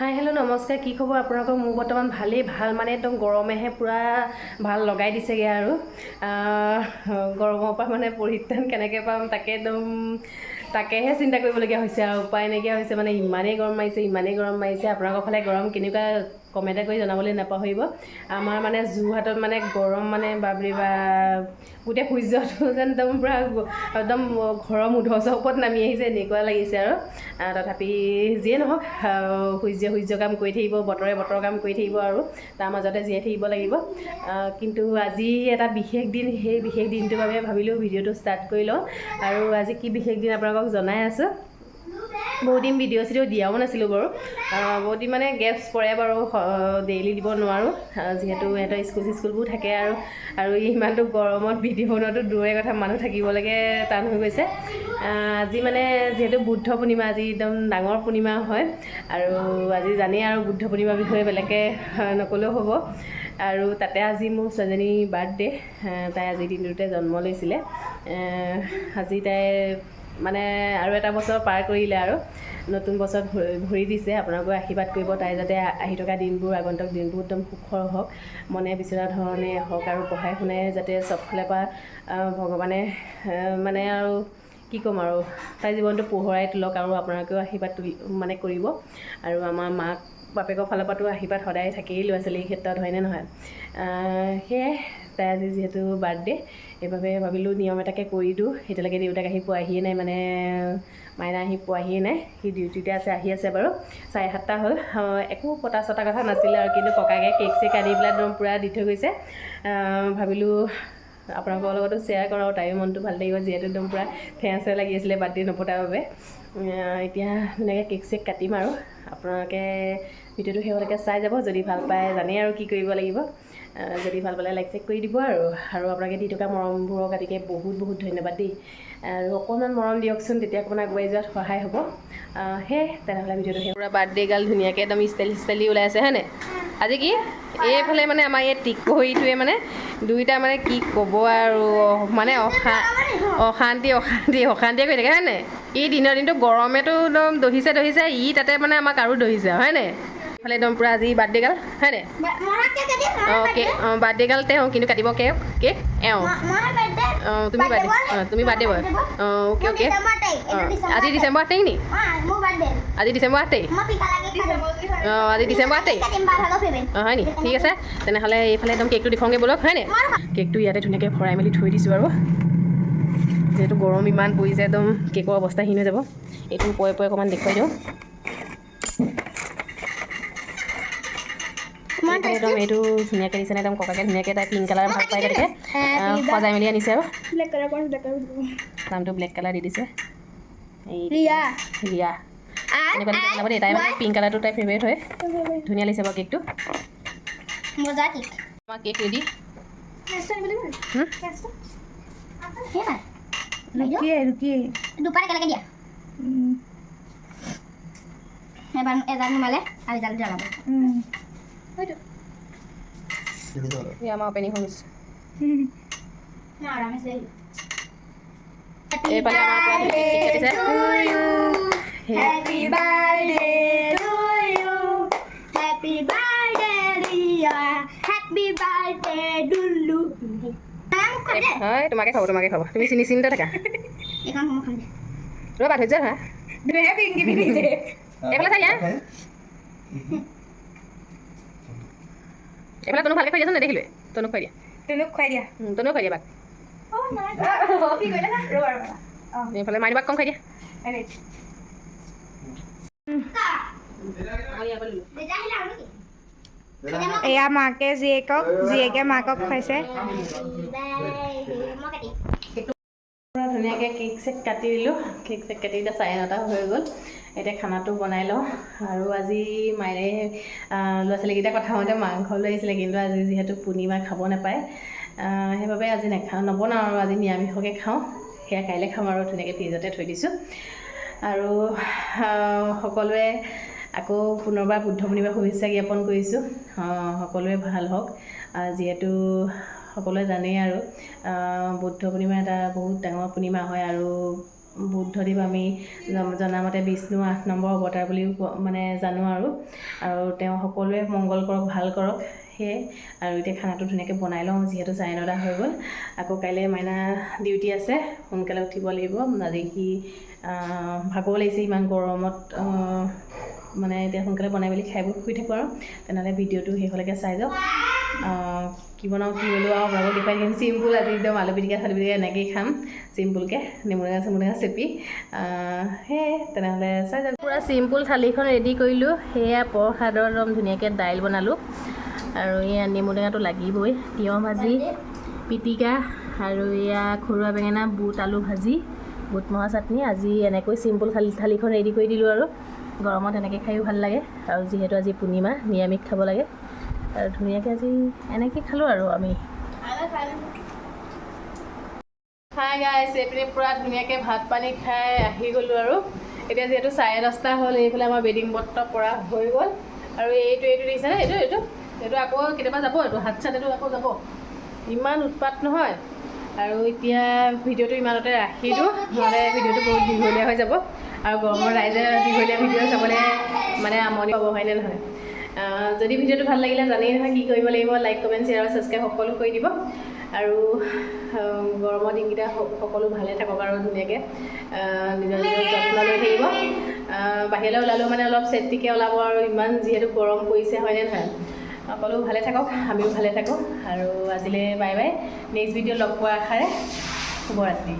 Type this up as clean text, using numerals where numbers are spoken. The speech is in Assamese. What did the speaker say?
হাই হেল্ল' নমস্কাৰ, কি খবৰ আপোনালোকৰ? মোৰ বৰ্তমান ভালেই, ভাল মানে একদম গৰমেহে পূৰা ভাল লগাই দিছেগৈ আৰু গৰমৰ পৰা মানে পৰিত্ৰাণ কেনেকৈ পাম তাকেহে চিন্তা কৰিবলগীয়া হৈছে আৰু উপায় নাইকিয়া হৈছে। মানে ইমানেই গৰম মাৰিছে। আপোনালোকৰ ফালে গৰম কেনেকুৱা কমেণ্ট কৰি জনাবলৈ নাপাহৰিব। আমাৰ মানে যোৰহাটত মানে গৰম মানে বাপৰে বাপ, গোটেই সূৰ্যটো যেন একদম পূৰা একদম ঘৰৰ মুধচৰ ওপৰত নামি আহিছে এনেকুৱা লাগিছে আৰু তথাপি যিয়ে নহওক সূৰ্য কাম কৰি থাকিব, বতৰৰ কাম কৰি থাকিব আৰু তাৰ মাজতে জীয়াই থাকিব লাগিব। কিন্তু আজি এটা বিশেষ দিন, সেই বিশেষ দিনটোৰ বাবে ভাবিলোঁ ভিডিঅ'টো ষ্টাৰ্ট কৰি লওঁ। আৰু আজি কি বিশেষ দিন আপোনালোকক জনাই আছোঁ। বহুত দিন ভিডিঅ' দিয়াও নাছিলোঁ বাৰু, বহুত দিন মানে গেপছ পৰে বাৰু, ডেইলি দিব নোৱাৰোঁ যিহেতু সিহঁতৰ স্কুলবোৰ থাকে আৰু ইমানটো গৰমত ভিডিঅ' বনোৱাটো দূৰৰে কথা, মানুহ থাকিবলৈকে টান হৈ গৈছে। আজি মানে যিহেতু বুদ্ধ পূৰ্ণিমা, আজি একদম ডাঙৰ পূৰ্ণিমা হয় আৰু আজি জানেই আৰু বুদ্ধ পূৰ্ণিমাৰ বিষয়ে বেলেগকৈ নক'লেও হ'ব। আৰু তাতে আজি মোৰ ছোৱালীজনীৰ বাৰ্থডে, তাই আজিৰ দিনটোতে জন্ম লৈছিলে। আজি তাই মানে আৰু এটা বছৰ পাৰ কৰিলে আৰু নতুন বছৰত ভৰি দিছে। আপোনালোকে আশীৰ্বাদ কৰিব, তাই যাতে আহি থকা দিনবোৰ, আগন্তুক দিনবোৰ একদম সুখৰ হওক, মনে বিচৰা ধৰণে হওক আৰু পঢ়াই শুনাই যাতে চবফালে পৰা ভগৱানে মানে আৰু কি ক'ম আৰু তাই জীৱনটো পোহৰাই তোলক। আৰু আপোনালোকেও আশীৰ্বাদ মানে কৰিব। আৰু আমাৰ মাক বাপেকৰ ফালৰ পৰাতো আশীৰ্বাদ সদায় থাকেই ল'ৰা ছোৱালীৰ ক্ষেত্ৰত, হয়নে নহয়? সেয়াই, তাই আজি যিহেতু বাৰ্থডে, সেইবাবে ভাবিলোঁ নিয়ম এটাকে কৰি দিওঁ। এতিয়ালৈকে দেউতাক আহি পোৱাহিয়ে নাই, মানে মাইনা আহি পোৱাহিয়ে নাই, সি ডিউটিতে আহি আছে বাৰু। 7:30 হ'ল, একো পতা চতা কথা নাছিলে আৰু, কিন্তু ককাকে কেক চেক আনি পেলাই একদম পূৰা দি থৈ গৈছে। ভাবিলোঁ আপোনালোকৰ লগতো শ্বেয়াৰ কৰোঁ, আৰু তাইৰ মনটো ভাল লাগিব, যিহেতু একদম পূৰা ফেৰ লাগি আছিলে বাৰ্থডে নপতাৰ বাবে। এতিয়া ধুনীয়াকৈ কেক চেক কাটিম আৰু আপোনালোকে ভিডিঅ'টো শেষলৈকে চাই যাব। যদি ভাল পায় জানেই আৰু কি কৰিব লাগিব। যদি ভাল পালে লাইক চেক কৰি দিব আৰু আপোনালোকে দি থকা মৰমবোৰৰ গতিকে বহুত বহুত ধন্যবাদ দেই। আৰু অকণমান মৰম দিয়কচোন, তেতিয়া অকণমান আগুৱাই যোৱাত সহায় হ'ব। তেনেহ'লে ভিডিঅ'টো শেষ। পূৰা বাৰ্থডে গাৰ্ল ধুনীয়াকৈ একদম ষ্টাইলি ওলাই আছে, হয়নে? আজি কি এইফালে মানে আমাৰ এই টিকহৰিটোৱে মানে দুইটা মানে কি ক'ব আৰু, মানে অশান্তিয়ে কৰি থাকে, হয়নে? ই দিনৰ দিনটো গৰমেতো একদম দহিছে, ই তাতে মানে আমাক আৰু দহিছে, হয়নে? এইফালে একদম পূৰা আজি বাৰ্থডে গাৰ্ল, হয়নে? বাৰ্থডে গাৰ্ল তেওঁ, কিন্তু কাটিব কেক তুমি বাৰ্থডে বয়। অ'কে। আজি ডিচেম্বৰ 8 তাৰিখ নি? আজি ডিচেম্বৰ 8 তাৰিখ? আজি ডিচেম্বৰ 8 তাৰিখ? হয় নি? ঠিক আছে, তেনেহ'লে এইফালে একদম কেকটো দেখুৱাওঁগৈ ব'লক, হয়নে? কেকটো ইয়াতে ধুনীয়াকৈ ভৰাই মেলি থৈ দিছোঁ আৰু যিহেতু গৰম ইমান পৰিছে, একদম কেকৰ অৱস্থাহীন হৈ যাব। এইটো পৰে অকণমান দেখুৱাই দিওঁ। একদম এইটো ধুনীয়াকৈ দিছে নে? একদম ককাকে ধুনীয়াকৈ তাই পিংক কালাৰ ভাল পাই, তেনেকৈ সজাই মেলি আনিছে আৰু নামটো ব্লেক কালাৰ দি দিছে, ৰিয়া। এনেকুৱা দিছে দেই, তাই মানে পিংক কালাৰটো তাই ফেভৰেট হয়। ধুনীয়া লাগিছে বাৰু কেকটো। আমাৰ কেক ৰেডি। আমাৰ অপেনিং হৈ গৈছে। এইফালে আমাৰ পৰা কেক কাটিছে। Happy birthday to you. Happy birthday Ria. Happy birthday Dulu. হয়, তোমাকে খাব। তুমি চিন্তা থাকা। ৰ'বা ধৈৰ্য ধৰা। এইফালে চাই এইফালে তনুক ভালকৈ খুৱাই দিয়াচোন, নেদেখিলোৱে। তনুক খুৱাই দিয়া বাক। এইফালে মাইনী বাক কম খুৱাই দিয়া। এয়া মাকে জীয়েকে মাকক খুৱাইছে। ধুনীয়াকৈ কেক চেক কাটি দিলোঁ। কেক চেক কাটি এতিয়া 9:30 হৈ গ'ল। এতিয়া খানাটো বনাই লওঁ। আৰু আজি মায়ে ল'ৰা ছোৱালীকেইটা কথা মতে মাংস লৈ আহিছিলে, কিন্তু আজি যিহেতু পূৰ্ণিমা খাব নাপায়, সেইবাবে আজি নবনাওঁ আৰু আজি নিৰামিষকে খাওঁ। সেয়া কাইলৈ খাম আৰু ধুনীয়াকৈ ফ্ৰিজতে থৈ দিছোঁ। আৰু সকলোৱে আকৌ পুনৰবাৰ বুদ্ধ পূৰ্ণিমাৰ শুভেচ্ছা জ্ঞাপন কৰিছোঁ। সকলোৱে ভাল হওক, যিহেতু সকলোৱে জানেই আৰু বুদ্ধ পূৰ্ণিমা এটা বহুত ডাঙৰ পূৰ্ণিমা হয়। আৰু বুদ্ধদেৱ আমি জনামতে বিষ্ণু 8 নম্বৰ অৱতাৰ বুলিও মানে জানো আৰু তেওঁ সকলোৱে মংগল কৰক ভাল কৰক সেয়ে আৰু এতিয়া খানাটো ধুনীয়াকৈ বনাই লওঁ যিহেতু 9:30 হৈ গ'ল আকৌ কাইলৈ মাইনা ডিউটি আছে সোনকালে উঠিব লাগিব আজি কি ভাগৰ লাগিছে ইমান গৰমত মানে এতিয়া সোনকালে বনাই মেলি খাই শুই থাকোঁ আৰু তেনেহ'লে ভিডিঅ'টো শেষলৈকে চাই যাওক কি বনাওঁ কি মেলো আৰু আপোনালোকক দেখুৱাই দিম চিম্পুল আজি একদম আলু পিটিকা চালু পিটিকা এনেকৈয়ে খাম চিম্পুলকৈ নেমুটেঙা চেপি সেয়ে তেনেহ'লে চাই যাওক পূৰা চিম্পুল থালিখন ৰেডি কৰিলোঁ সেয়া প্ৰসাদৰ একদম ধুনীয়াকৈ দাইল বনালোঁ আৰু এয়া নেমুটেঙাটো লাগিবই তিয়ঁহ ভাজি পিটিকা আৰু এয়া ঘৰুৱা বেঙেনা বুট আলু ভাজি বুট মহা চাটনি আজি এনেকৈ চিম্পুল থালিখন ৰেডি কৰি দিলোঁ আৰু গৰমত এনেকৈ খায়ো ভাল লাগে আৰু যিহেতু আজি পূৰ্ণিমা নিৰামিষ খাব লাগে আৰু ধুনীয়াকৈ আজি এনেকৈ খালোঁ আৰু আমি হাই গাইছ এইপিনে পূৰা ধুনীয়াকৈ ভাত পানী খাই আহি গ'লোঁ আৰু এতিয়া যিহেতু 10:30 হ'ল এইফালে আমাৰ বেডিং পত্ৰ পৰা হৈ গ'ল আৰু এইটো দেখিছেনে এইটো আকৌ কেতিয়াবা যাব এইটো হাত চাত এইটো আকৌ যাব ইমান উৎপাত নহয় আৰু এতিয়া ভিডিঅ'টো ইমানতে ৰাখি দিওঁ নহ'লে ভিডিঅ'টো বহুত দীঘলীয়া হৈ যাব আৰু গৰমৰ ৰাইজে দীঘলীয়া ভিডিঅ' চাবলৈ মানে আমনি পাব হয়নে নহয় যদি ভিডিঅ'টো ভাল লাগিলে জানেই নহয় কি কৰিব লাগিব লাইক কমেণ্ট শ্বেয়াৰ আৰু ছাবস্ক্ৰাইব সকলো কৰি দিব আৰু গৰমৰ দিনকেইটা সকলো ভালে থাকক আৰু ধুনীয়াকৈ নিজৰ যত্ন লৈ থাকিব বাহিৰলৈ ওলালেও মানে অলপ ছেফটিকৈ ওলাব আৰু ইমান যিহেতু গৰম পৰিছে হয়নে নহয় সকলো ভালে থাকক আমিও ভালে থাকোঁ আৰু আজিলৈ বাই বাই নেক্সট ভিডিঅ' লগ পোৱাৰ আশাৰে শুভৰাত্ৰি